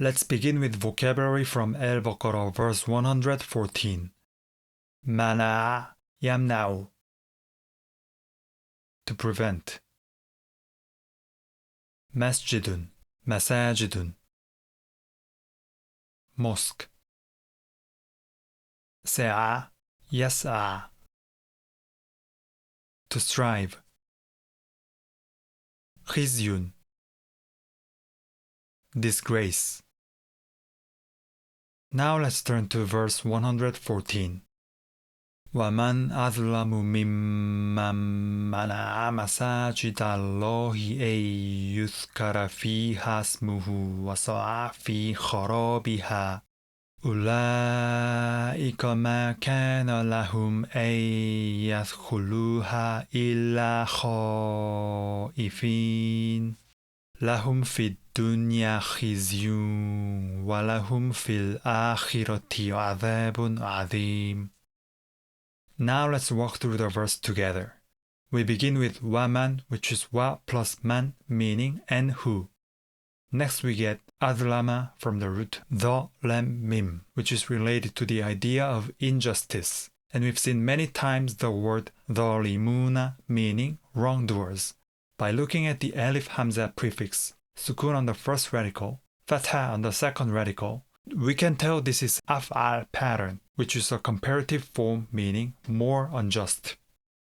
Let's begin with vocabulary from Al-Baqarah verse 114. Mana'a yamna'u, to prevent. Masjidun, masajidun. Mosque. Sa'a yas'a, to strive. Khizyun, disgrace. Now let's turn to verse 114. وَمَنْ أَظْلَمُ مِمَّنْ مَنَعَ مَسَاجِدَ اللَّهِ أَن يُذْكَرَ فِيهَا اسْمُهُ وَسَعَى فِي خَرَابِهَا أُولَئِكَ مَا كَانَ لَهُمْ أَن يَدْخُلُوهَا إِلَّا خَائِفِينَ لَهُمْ فِي الدُّنْيَا خِزْيٌ وَلَهُمْ فِي الْآخِرَةِ عَذَابٌ عَظِيمٌ. Now let's walk through the verse together. We begin with waman, which is wa plus man, meaning and who. Next we get adlama from the root the lam mim, which is related to the idea of injustice. And we've seen many times the word dhalimuna, meaning wrongdoers. By looking at the alif hamza prefix, sukun on the first radical, fatha on the second radical, we can tell this is af'al pattern, which is a comparative form meaning more unjust.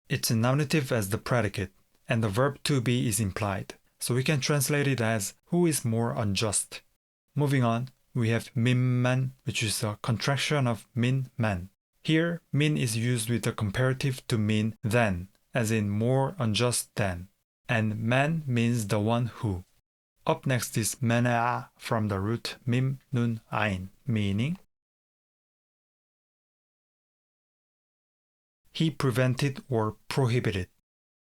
It's a nominative as the predicate, and the verb to be is implied, so we can translate it as who is more unjust. Moving on, we have mimman, which is a contraction of min man. Here, min is used with the comparative to mean than, as in more unjust than, and man means the one who. Up next is mana'a from the root mim nun ain, meaning he prevented or prohibited.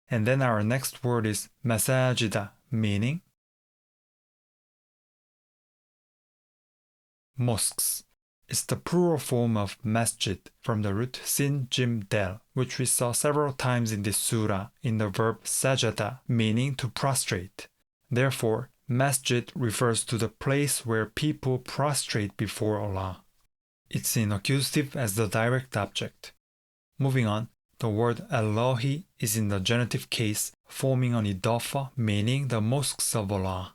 And then our next word is masajida, meaning mosques. It's the plural form of masjid from the root sin jim del, which we saw several times in this surah in the verb sajada, meaning to prostrate. Therefore, masjid refers to the place where people prostrate before Allah. It's in accusative as the direct object. Moving on, the word Allahi is in the genitive case, forming an idafa, meaning the mosques of Allah.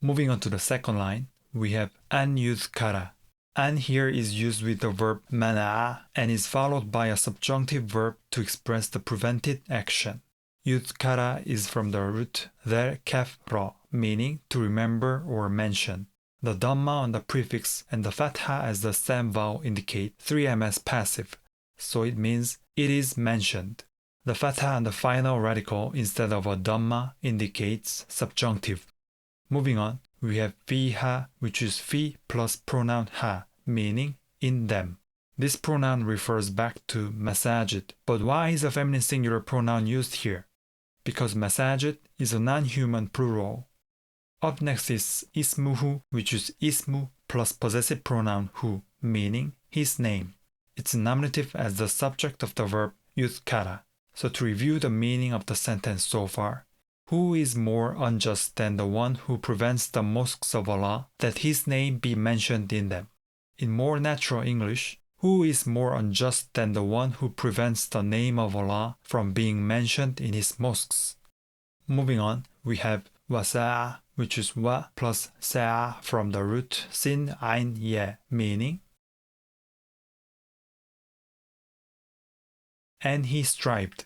Moving on to the second line, we have an yudhkara. An here is used with the verb mana'a and is followed by a subjunctive verb to express the prevented action. Yudhkara is from the root der kaf ra, meaning to remember or mention. The dhamma on the prefix and the fatha as the stem vowel indicate 3m as passive, so it means it is mentioned. The fatha on the final radical instead of a dhamma indicates subjunctive. Moving on, we have fiha, which is fi plus pronoun ha, meaning in them. This pronoun refers back to masajid, but why is a feminine singular pronoun used here? Because masajid is a non-human plural. Up next is ismuhu, which is ismu plus possessive pronoun hu, meaning his name. It's a nominative as the subject of the verb yudhkara. So to review the meaning of the sentence so far, who is more unjust than the one who prevents the mosques of Allah that his name be mentioned in them? In more natural English, who is more unjust than the one who prevents the name of Allah from being mentioned in his mosques? Moving on, we have wasa'a, which is wa plus sa'a from the root sin ain ye, meaning and he strived.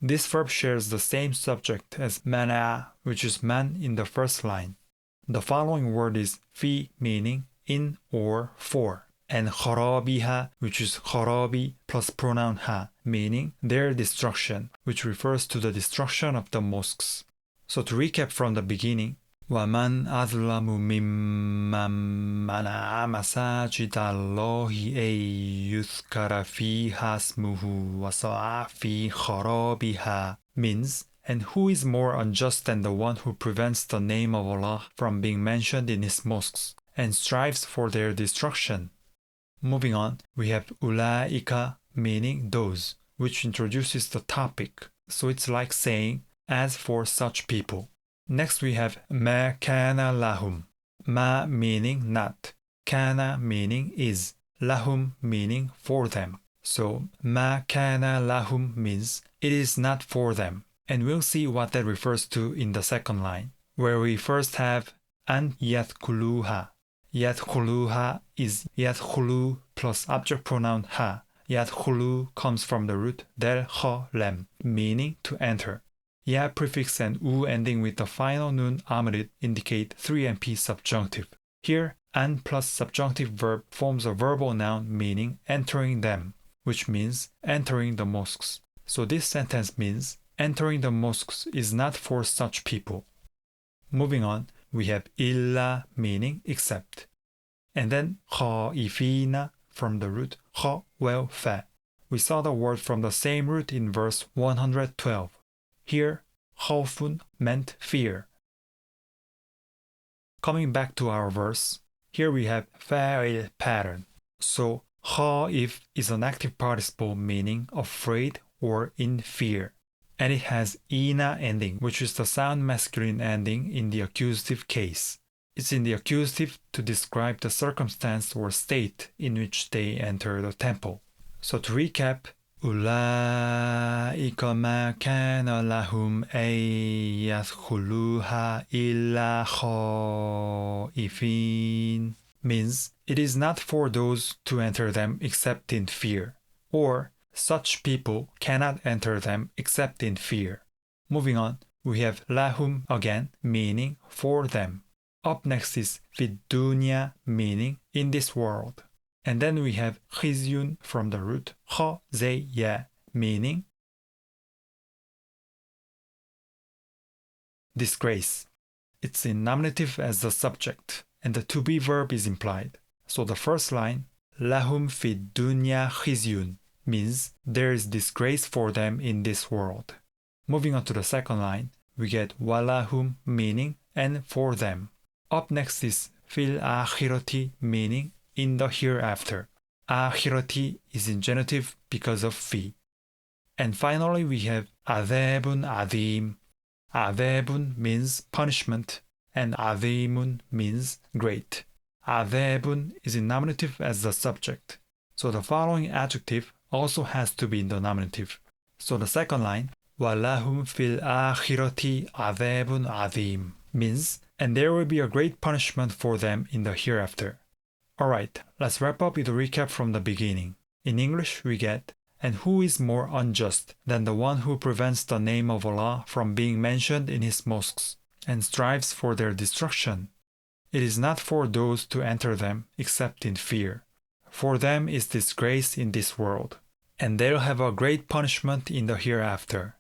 This verb shares the same subject as mana'a, which is man in the first line. The following word is fi, meaning in or for, and kharabiha, which is kharabi plus pronoun ha, meaning their destruction, which refers to the destruction of the mosques. So to recap from the beginning, وَمَنْ أَظْلَمُ مِمَّنْ مَنَعَ مَسَاجِدَ اللَّهِ أَن يُذْكَرَ فِيهَا اسْمُهُ وَسَعَى فِي خَرَابِهَا means, and who is more unjust than the one who prevents the name of Allah from being mentioned in his mosques and strives for their destruction? Moving on, we have ulaika, meaning those, which introduces the topic, so it's like saying, as for such people. Next we have ma kana lahum. ma meaning not, kana meaning is, lahum meaning for them. So ma kana lahum means it is not for them. And we'll see what that refers to in the second line, where we first have an yadkhuluha. Yadkhuluha is yadkhulu plus object pronoun ha. Yadkhulu comes from the root del kha lem, meaning to enter. Ya prefix and u ending with the final nun nominative indicate 3MP subjunctive. Here, an plus subjunctive verb forms a verbal noun meaning entering them, which means entering the mosques. So this sentence means entering the mosques is not for such people. Moving on, we have illa meaning except. And then khaifina from the root kha well fa. We saw the word from the same root in verse 112. Here, khawfun meant fear. Coming back to our verse, here we have fa'il pattern. So khaif is an active participle meaning afraid or in fear. And it has ina ending, which is the sound masculine ending in the accusative case. It's in the accusative to describe the circumstance or state in which they enter the temple. So to recap, أولئك ما كان لهم أن يدخلوها إلا خائفين means it is not for those to enter them except in fear, or such people cannot enter them except in fear. Moving on, we have lahum again, meaning for them. Up next is fid dunya, meaning in this world. And then we have khizyun from the root khazaya, meaning disgrace. It's in nominative as the subject, and the to be verb is implied. So the first line, lahum fid dunya khizyun, means there is disgrace for them in this world. Moving on to the second line, we get walahum, meaning and for them. Up next is fil akhirati, meaning in the hereafter. Akhirati is in genitive because of fi. And finally we have adhabun adim. Adhabun means punishment and adimun means great. Adhabun is in nominative as the subject. So the following adjective also has to be in the nominative. So the second line, walahum fil akhirati adhabun adim, means and there will be a great punishment for them in the hereafter. Alright, let's wrap up with a recap from the beginning. In English we get, and who is more unjust than the one who prevents the name of Allah from being mentioned in his mosques and strives for their destruction? It is not for those to enter them except in fear. For them is disgrace in this world, and they'll have a great punishment in the hereafter.